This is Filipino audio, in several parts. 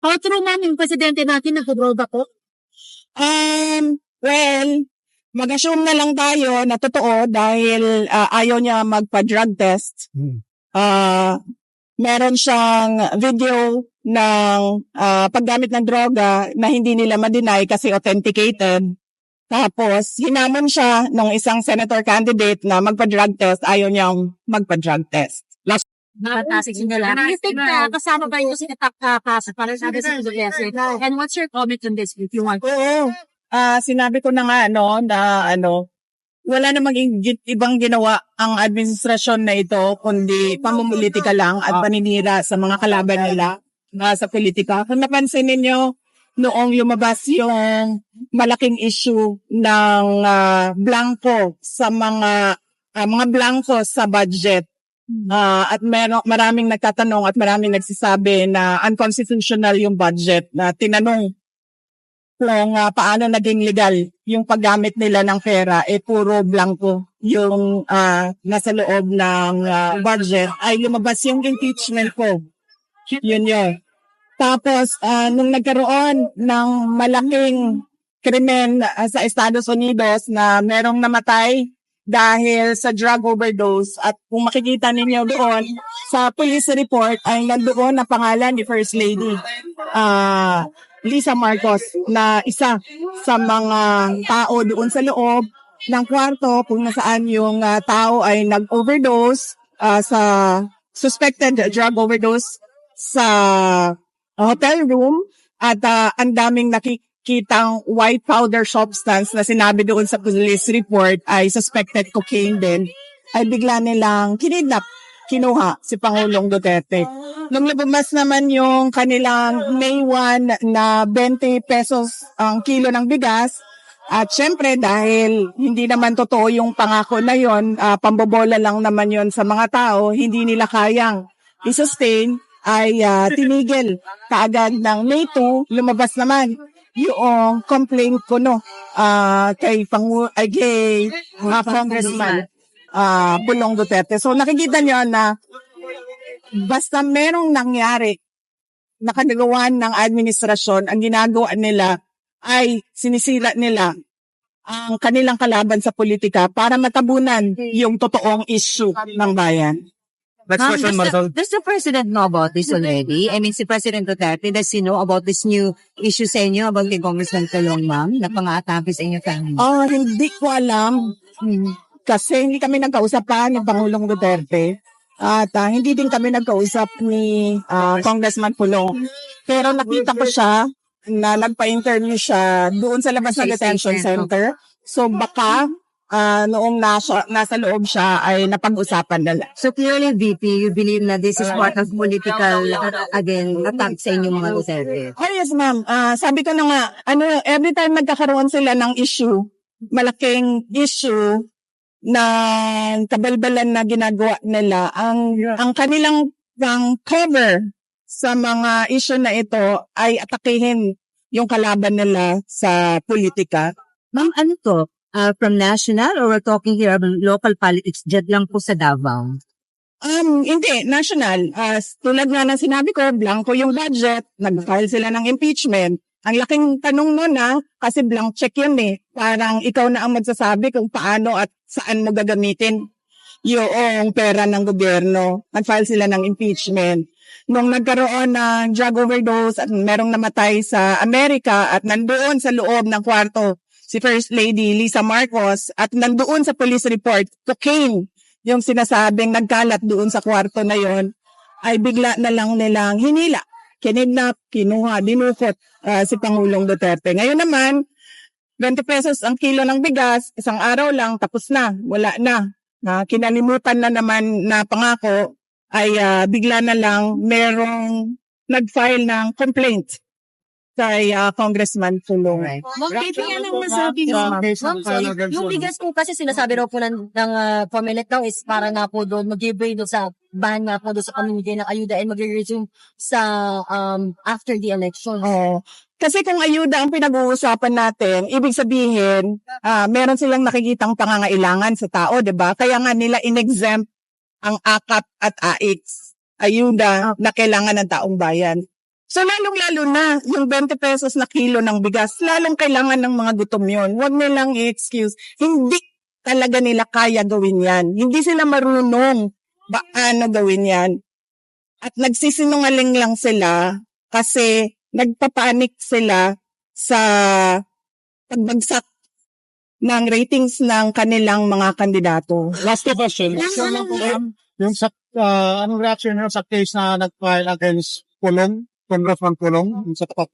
How true ma'am yung presidente natin nag-droga po? Well, mag-assume na lang tayo na totoo dahil ayaw niya magpa-drug test. Meron siyang video ng paggamit ng droga na hindi nila ma-deny kasi authenticated. Tapos, hinamon siya ng isang senator candidate na magpa-drug test, ayaw niyang magpa-drug test. Fantastic nila. Do you think kasama ba yung sinatak kaso para sa Duterte? And what's your comment on this if you want? Oo. Sinabi ko na nga, wala namang ibang ginawa ang administrasyon na ito, kundi pamumulitika lang at paninira sa mga kalaban nila sa politika. Kung napansin ninyo, noong lumabas yung malaking issue ng blanco sa mga blanco sa budget, at maraming nagtatanong at maraming nagsasabi na unconstitutional yung budget, na tinanong kung paano naging legal yung paggamit nila ng pera, puro blanco yung nasa loob ng budget, ay lumabas yung impeachment ko. Yun. Tapos, nung nagkaroon ng malaking krimen sa Estados Unidos na merong namatay dahil sa drug overdose, at kung makikita ninyo doon sa police report ay nandoon na pangalan ni First Lady Lisa Marcos, na isa sa mga tao doon sa loob ng kwarto kung nasaan yung tao ay nag-overdose sa suspected drug overdose sa hotel room, at ang daming nakikitang white powder substance na sinabi doon sa police report ay suspected cocaine din, ay bigla nilang kinuha si Pangulong Duterte. Nung lumabas naman yung kanilang May 1 na 20 pesos ang kilo ng bigas, at syempre dahil hindi naman totoo yung pangako na yon, pambobola lang naman yon sa mga tao, hindi nila kayang i-sustain, ay tinigil kaagad ng May 2, lumabas naman yung complaint ko kay Congressman Pulong Duterte. So nakikita niyo na basta merong nangyari na kagagawan ng administrasyon, ang ginagawa nila ay sinisira nila ang kanilang kalaban sa politika para matabunan yung totoong issue ng bayan. Next question, Marcel. Does the President know about this already? I mean, si President Duterte, does he know about this new issue sa inyo about kay Congressman Pulong, ma'am, na pang-aatake sa inyo family? Hindi ko alam. Kasi hindi kami nagkausap pa ni Pangulong Duterte. At hindi din kami nagkausap ni Congressman Pulong. Pero nakita ko siya na nagpa-interview siya doon sa labas ng detention center. So baka noong nasa loob siya ay napag-usapan nila. So clearly, VP, you believe na this is part of political, attack sa inyong mga Duterte? Oh yes, ma'am. Sabi ko na nga, every time nagkakaroon sila ng issue, malaking issue na kabalbalan na ginagawa nila, ang kanilang cover sa mga issue na ito ay atakihin yung kalaban nila sa politika. Ma'am, ano to? From national, or we're talking here about local politics, dyan lang po sa Davao? Hindi, national. Tulad nga ng sinabi ko, blanco yung budget, nag-file sila ng impeachment. Ang laking tanong nun kasi blank check yun Parang ikaw na ang magsasabi kung paano at saan mo gagamitin yung pera ng gobyerno. Nag-file sila ng impeachment. Nung nagkaroon ng drug overdose at merong namatay sa Amerika at nandoon sa loob ng kwarto si First Lady Lisa Marcos, at nandoon sa police report, cocaine yung sinasabing nagkalat doon sa kwarto na yon, ay bigla na lang nilang hinila, kinidnap, kinuha, dinukot si Pangulong Duterte. Ngayon naman, 20 pesos ang kilo ng bigas, isang araw lang, tapos na, wala na. Kinalimutan na naman na pangako, ay bigla na lang merong nag-file ng complaint kay Congressman Pulong. Ma'am, pwede nga lang masabi mo. Yung bigas po kasi sinasabi raw po ng Comelec daw is para nga po doon mag-give doon sa ban nga po doon sa pamimigay ng ayuda and mag-resume sa after the election. Kasi kung ayuda ang pinag-uusapan natin, ibig sabihin, meron silang nakikitang pangangailangan sa tao, di ba? Kaya nga nila in-exempt ang AKAP at AIX, ayuda na kailangan ng taong bayan. So lalong-lalo na yung 20 pesos na kilo ng bigas, lalong kailangan ng mga gutom yun. Huwag nilang i-excuse. Hindi talaga nila kaya gawin yan. Hindi sila marunong paano gawin yan. At nagsisinungaling lang sila kasi nagpapanik sila sa pagbagsak ng ratings ng kanilang mga kandidato. Last question. Yung sa, anong reaction nyo sa case na nag-file against Pulong, Congressman Pulong, yung sa tapat?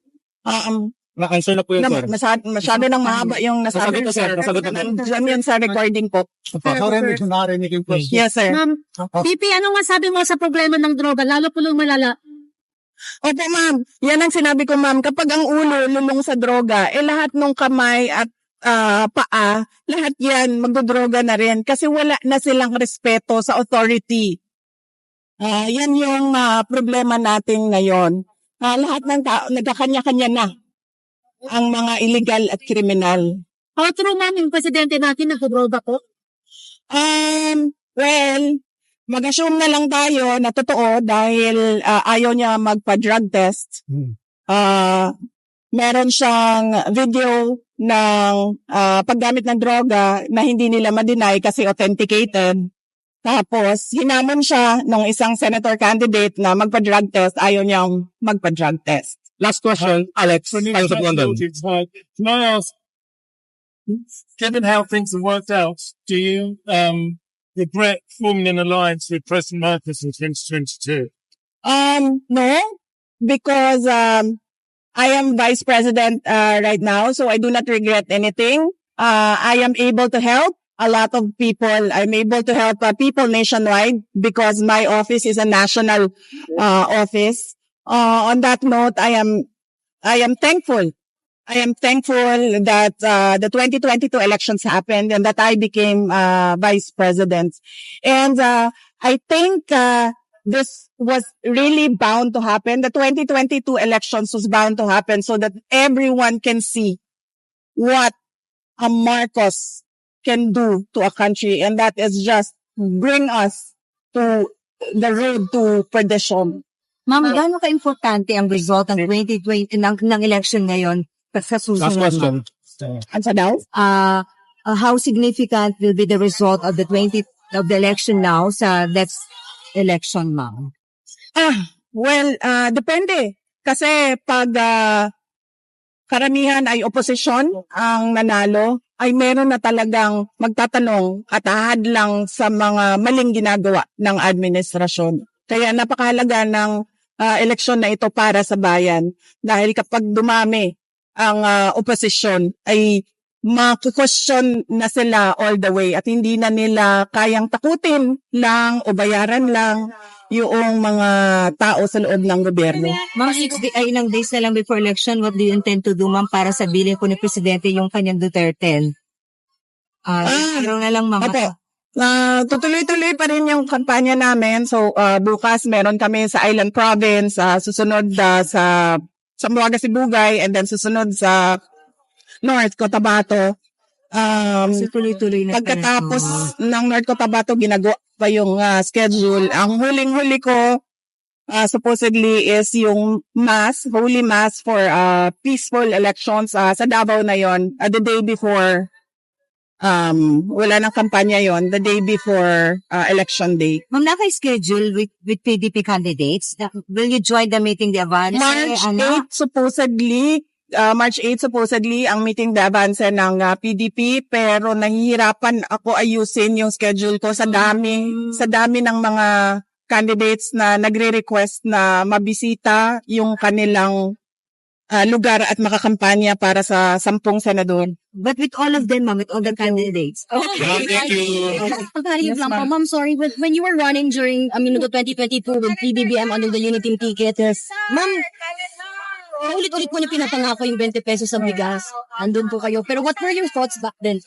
Na-answer na po yun, sir. Masyado nang mahaba yung nasabi ko, sir. Nasagot na. Diyan yun sa recording po. Sorry, narinig yung question. Yes, sir. Ma'am, Pipi, anong masabi mo sa problema ng droga? Lalo po malala. Opo, ma'am. Yan ang sinabi ko, ma'am. Kapag ang ulo lulong sa droga, lahat ng kamay at paa, lahat yan magdodroga na rin kasi wala na silang respeto sa authority. Yan yung problema natin ngayon. Lahat ng tao, nagkakanya-kanya na ang mga illegal at kriminal. How true, ma'am, yung presidente natin nagdodroga po? Well, mag-assume na lang tayo na totoo dahil ayaw niya magpa-drug test. Meron siyang video ng paggamit ng droga na hindi nila ma-deny kasi authenticated. Tapos, hinamon siya ng isang senator candidate na magpa-drug test. Ayaw niyang magpa-drug test. Last question, Alex. Thanks for London. Can I ask, given how things have worked out, do you regret forming an alliance with President Marcos in 2022? No, because I am vice president right now, so I do not regret anything. I am able to help a lot of people. I'm able to help people nationwide because my office is a national office. On that note, I am thankful. I am thankful that the 2022 elections happened and that I became vice president. And I think this was really bound to happen. The 2022 elections was bound to happen so that everyone can see what a Marcos can do to a country. And that is just bring us to the road to perdition. Ma'am, gaano ka-importante ang result ng 2020 ng election ngayon sa susunod? Last question. Ano daw? How significant will be the result of the election now sa next election, ma'am? Well, depende. Kasi pag karamihan ay oposisyon ang nanalo, ay meron na talagang magtatanong at ahadlang sa mga maling ginagawa ng administrasyon. Kaya napakahalaga ng eleksyon na ito para sa bayan. Dahil kapag dumami ang oposisyon, ay mag-question na sila all the way at hindi na nila kayang takutin lang o bayaran lang yung mga tao sa loob ng gobyerno. Ma'am, ilang days na lang before election, what do you intend to do, ma'am, para sabihin po ni Presidente yung kanyang Duterte? Pero na lang, ma'am. Opo. Tutuloy-tuloy pa rin yung kampanya namin. So, bukas meron kami sa Island Province, susunod sa Zamboanga, Sibugay, and then susunod sa North Cotabato. Tuloy-tuloy na. Pagkatapos ng North Cotabato, ginagawa pa yung schedule. Ang huling-huli ko, supposedly, is yung Holy Mass for peaceful elections sa Davao na yon. The day before, wala nang kampanya yon, the day before election day. Ma'am, naka-schedule with PDP candidates. Will you join the meeting the Avance? March 8 supposedly ang meeting de avance ng PDP, pero nahihirapan ako ayusin yung schedule ko sa dami ng mga candidates na nagre-request na mabisita yung kanilang lugar at makakampanya para sa 10 senador. But with all of them, ma'am, with all the candidates. Thank you. Yes, ma'am, sorry, but when you were running during, the 2022 with PBBM under the Unity ticket, ma'am, ulit-ulit po niyo pinapangako yung 20 pesos sa bigas. Andun po kayo. Pero what were your thoughts back then?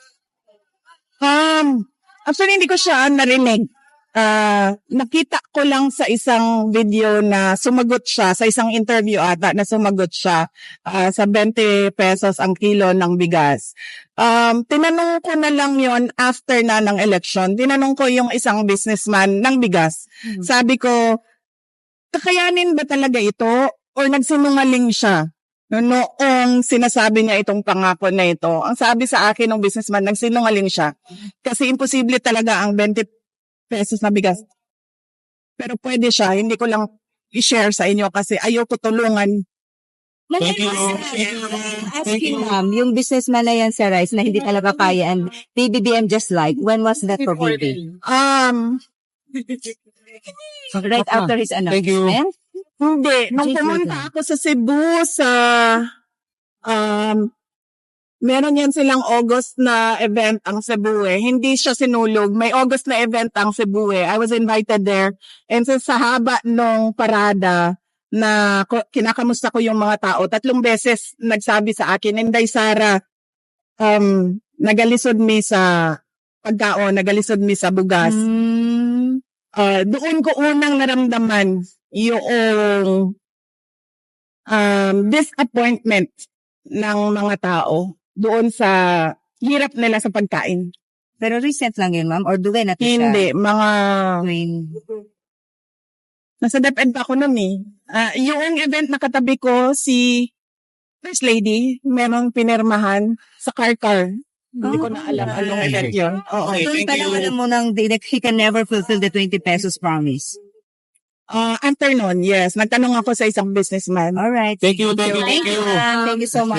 Actually, hindi ko siya narinig. Nakita ko lang sa isang video na sumagot siya, sa isang interview ata na sumagot siya sa 20 pesos ang kilo ng bigas. Tinanong ko na lang yon after na ng election. Tinanong ko yung isang businessman ng bigas. Sabi ko, kakayanin ba talaga ito? or nagsinungaling siya noong sinasabi niya itong pangako na ito. Ang sabi sa akin ng businessman, nagsinungaling siya. Kasi imposible talaga ang 20 pesos na bigas. Pero pwede siya, hindi ko lang i-share sa inyo kasi ayoko tulungan. Thank you. Asking ma'am, yung businessman na yan sa rice na hindi talaga kaya and PBBM just like, when was that for baby? Right after his Thank you. announcement? Hindi. Nung pumunta ako sa Cebu meron yan silang August na event ang Cebu eh. Hindi siya sinulog. May August na event ang Cebu eh. I was invited there. And sa haba nung parada na kinakamusta ko yung mga tao, 3 beses nagsabi sa akin, Inday Sara, nagalisod mi sa pagkaon, nagalisod mi sa bugas. Doon ko unang naramdaman yung disappointment ng mga tao doon sa hirap nila sa pagkain. Pero recent lang yun, ma'am? Or duwe na to siya? Hindi, mga When- nasa DepEd pa ako nun eh. Yung event na katabi ko, si First Lady, merong pinirmahan sa car. Hindi ko na alam anong event yun. Oo. Doon pa lang alam mo nang he can never fulfill the 20 pesos promise. After nun, yes. Nagtanong ako sa isang businessman. Alright. Thank you. Thank you so much.